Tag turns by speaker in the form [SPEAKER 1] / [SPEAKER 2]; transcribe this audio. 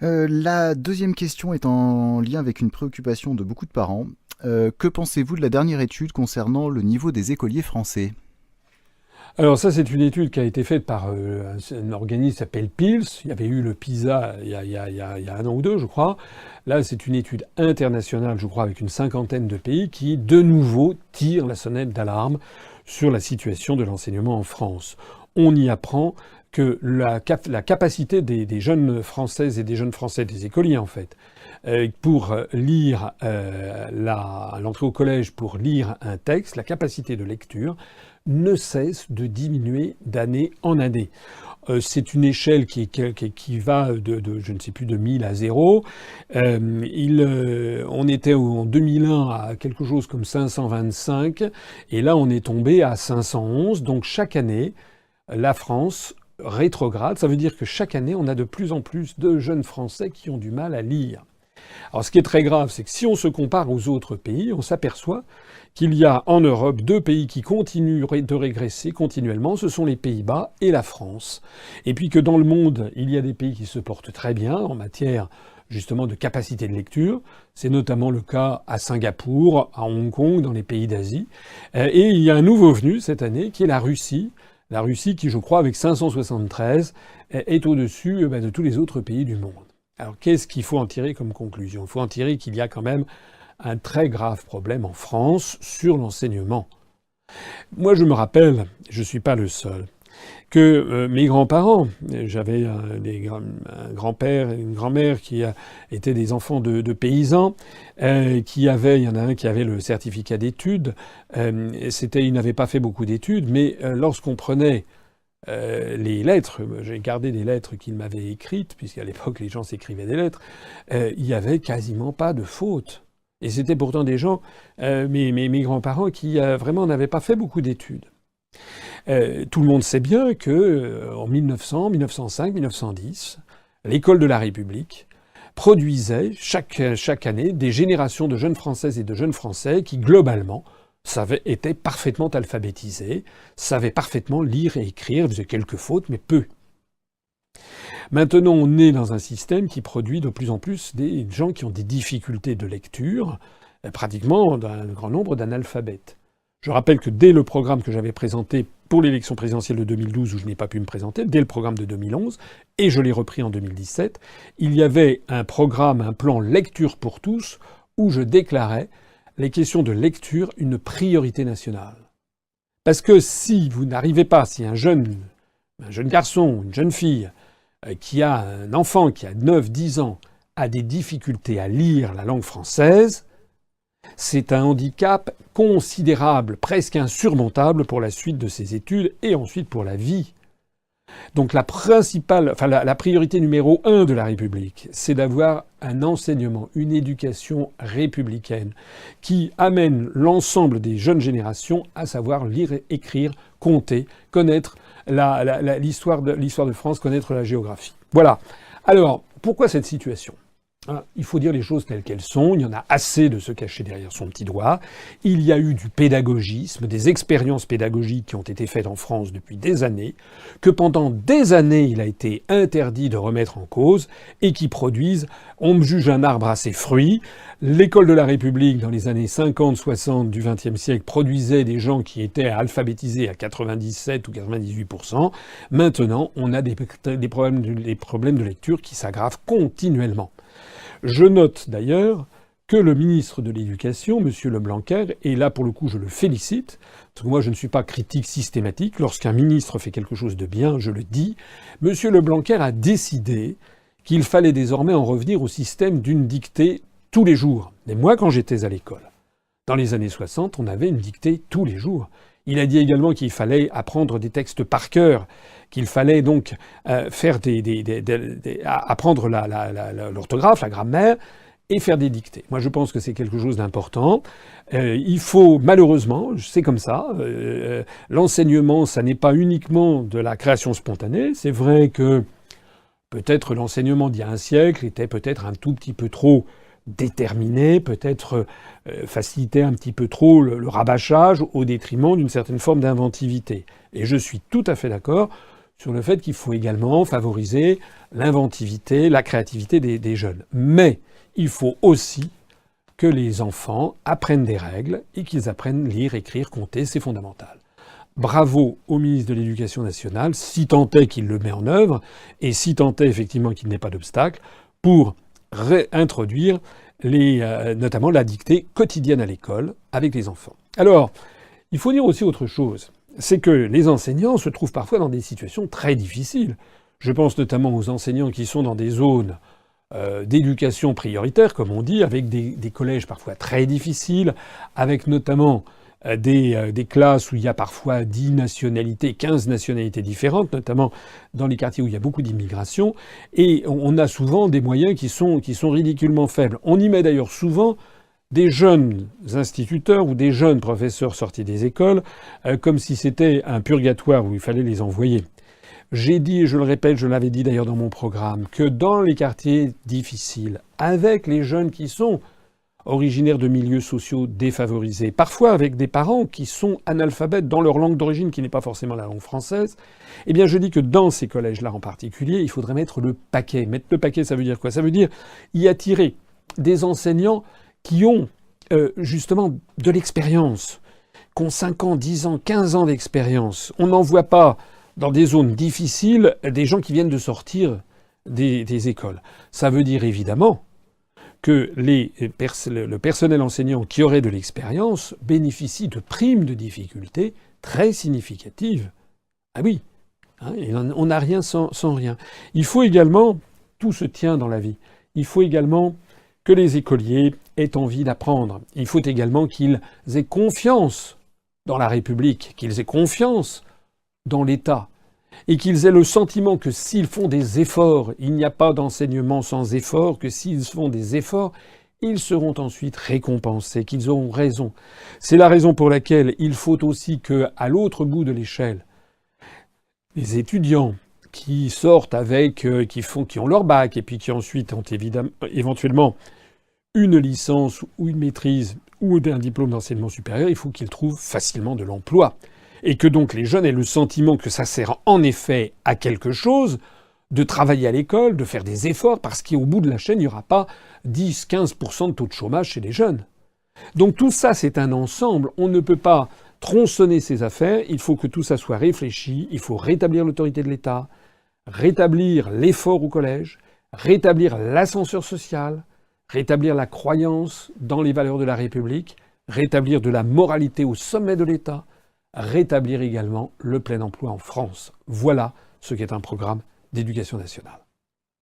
[SPEAKER 1] La deuxième question est en lien avec une préoccupation de beaucoup de parents. Que pensez-vous de la dernière étude concernant le niveau des écoliers français?
[SPEAKER 2] Alors ça, c'est une étude qui a été faite par un organisme qui s'appelle PILS. Il y avait eu le PISA il y a un an ou deux, je crois. Là, c'est une étude internationale, je crois, avec une cinquantaine de pays qui, de nouveau, tirent la sonnette d'alarme sur la situation de l'enseignement en France. On y apprend que la capacité des jeunes Françaises et des jeunes Français, des écoliers en fait, pour lire à l'entrée au collège, pour lire un texte, la capacité de lecture ne cesse de diminuer d'année en année. C'est une échelle qui va je ne sais plus, de 1000 à 0. On était en 2001 à quelque chose comme 525, et là on est tombé à 511. Donc chaque année, la France rétrograde. Ça veut dire que chaque année, on a de plus en plus de jeunes Français qui ont du mal à lire. Alors ce qui est très grave, c'est que si on se compare aux autres pays, on s'aperçoit qu'il y a en Europe deux pays qui continuent de régresser continuellement, ce sont les Pays-Bas et la France. Et puis que dans le monde, il y a des pays qui se portent très bien en matière justement de capacité de lecture. C'est notamment le cas à Singapour, à Hong Kong, dans les pays d'Asie. Et il y a un nouveau venu cette année qui est la Russie. La Russie qui, je crois, avec 573, est au-dessus de tous les autres pays du monde. Alors qu'est-ce qu'il faut en tirer comme conclusion? Il faut en tirer qu'il y a quand même un très grave problème en France sur l'enseignement. Moi, je me rappelle, je ne suis pas le seul, que mes grands-parents, j'avais un grand-père et une grand-mère qui étaient des enfants de paysans, il y en a un qui avait le certificat d'études. Il n'avait pas fait beaucoup d'études, mais lorsqu'on prenait les lettres, j'ai gardé des lettres qu'il m'avait écrites, puisqu'à l'époque les gens s'écrivaient des lettres, il y avait quasiment pas de fautes. Et c'était pourtant des gens, mes grands-parents, qui vraiment n'avaient pas fait beaucoup d'études. Tout le monde sait bien que en 1900, 1905, 1910, l'école de la République produisait chaque année des générations de jeunes Françaises et de jeunes Français qui, globalement, étaient parfaitement alphabétisés, savaient parfaitement lire et écrire, faisaient quelques fautes, mais peu. Maintenant, on est dans un système qui produit de plus en plus des gens qui ont des difficultés de lecture, pratiquement un grand nombre d'analphabètes. Je rappelle que dès le programme que j'avais présenté pour l'élection présidentielle de 2012, où je n'ai pas pu me présenter, dès le programme de 2011, et je l'ai repris en 2017, il y avait un programme, un plan lecture pour tous, où je déclarais les questions de lecture une priorité nationale. Parce que si vous n'arrivez pas, si un jeune garçon, une jeune fille, qui a un enfant qui a 9, 10 ans, a des difficultés à lire la langue française, c'est un handicap considérable, presque insurmontable pour la suite de ses études et ensuite pour la vie. Donc la priorité numéro 1 de la République, c'est d'avoir un enseignement, une éducation républicaine qui amène l'ensemble des jeunes générations à savoir lire, écrire, compter, connaître l'histoire de France, connaître la géographie. Voilà. Alors, pourquoi cette situation ? Il faut dire les choses telles qu'elles sont. Il y en a assez de se cacher derrière son petit doigt. Il y a eu du pédagogisme, des expériences pédagogiques qui ont été faites en France depuis des années, que pendant des années il a été interdit de remettre en cause et qui produisent, on juge un arbre à ses fruits. L'école de la République, dans les années 50-60 du XXe siècle, produisait des gens qui étaient alphabétisés à 97 ou 98%. Maintenant, on a des problèmes de lecture qui s'aggravent continuellement. Je note d'ailleurs que le ministre de l'Éducation, M. Le Blanquer, et là pour le coup je le félicite, parce que moi je ne suis pas critique systématique, lorsqu'un ministre fait quelque chose de bien, je le dis, M. Le Blanquer a décidé qu'il fallait désormais en revenir au système d'une dictée tous les jours. Mais moi quand j'étais à l'école, dans les années 60, on avait une dictée tous les jours. Il a dit également qu'il fallait apprendre des textes par cœur, qu'il fallait donc apprendre l'orthographe, la grammaire, et faire des dictées. Moi, je pense que c'est quelque chose d'important. Il faut, malheureusement, c'est comme ça, l'enseignement, ça n'est pas uniquement de la création spontanée. C'est vrai que peut-être l'enseignement d'il y a un siècle était peut-être un tout petit peu trop déterminé, peut-être faciliter un petit peu trop le rabâchage au détriment d'une certaine forme d'inventivité. Et je suis tout à fait d'accord sur le fait qu'il faut également favoriser l'inventivité, la créativité des jeunes. Mais il faut aussi que les enfants apprennent des règles et qu'ils apprennent à lire, écrire, compter, c'est fondamental. Bravo au ministre de l'Éducation nationale, si tant est qu'il le met en œuvre, et si tant est effectivement qu'il n'ait pas d'obstacle, pour réintroduire notamment la dictée quotidienne à l'école avec les enfants. Alors, il faut dire aussi autre chose, c'est que les enseignants se trouvent parfois dans des situations très difficiles. Je pense notamment aux enseignants qui sont dans des zones d'éducation prioritaire, comme on dit, avec des collèges parfois très difficiles, avec notamment des classes où il y a parfois 10 nationalités, 15 nationalités différentes, notamment dans les quartiers où il y a beaucoup d'immigration, et on a souvent des moyens qui sont ridiculement faibles. On y met d'ailleurs souvent des jeunes instituteurs ou des jeunes professeurs sortis des écoles, comme si c'était un purgatoire où il fallait les envoyer. J'ai dit, et je le répète, je l'avais dit d'ailleurs dans mon programme, que dans les quartiers difficiles, avec les jeunes qui sont originaires de milieux sociaux défavorisés, parfois avec des parents qui sont analphabètes dans leur langue d'origine, qui n'est pas forcément la langue française, eh bien je dis que dans ces collèges-là en particulier, il faudrait mettre le paquet. Mettre le paquet, ça veut dire quoi? Ça veut dire y attirer des enseignants qui ont justement de l'expérience, qui ont 5 ans, 10 ans, 15 ans d'expérience. On n'en voit pas dans des zones difficiles des gens qui viennent de sortir des écoles. Ça veut dire évidemment que le personnel enseignant qui aurait de l'expérience bénéficie de primes de difficulté très significatives. Ah oui, hein, on n'a rien sans rien. Il faut également, tout se tient dans la vie, il faut également que les écoliers aient envie d'apprendre. Il faut également qu'ils aient confiance dans la République, qu'ils aient confiance dans l'État, et qu'ils aient le sentiment que s'ils font des efforts, il n'y a pas d'enseignement sans effort, que s'ils font des efforts, ils seront ensuite récompensés, qu'ils auront raison. C'est la raison pour laquelle il faut aussi que, à l'autre bout de l'échelle, les étudiants qui sortent avec, qui ont leur bac et puis qui ensuite ont éventuellement une licence ou une maîtrise ou un diplôme d'enseignement supérieur, il faut qu'ils trouvent facilement de l'emploi. Et que donc les jeunes aient le sentiment que ça sert en effet à quelque chose, de travailler à l'école, de faire des efforts, parce qu'au bout de la chaîne, il n'y aura pas 10-15% de taux de chômage chez les jeunes. Donc tout ça, c'est un ensemble. On ne peut pas tronçonner ces affaires. Il faut que tout ça soit réfléchi. Il faut rétablir l'autorité de l'État, rétablir l'effort au collège, rétablir l'ascenseur social, rétablir la croyance dans les valeurs de la République, rétablir de la moralité au sommet de l'État, rétablir également le plein emploi en France. Voilà ce qu'est un programme d'éducation nationale.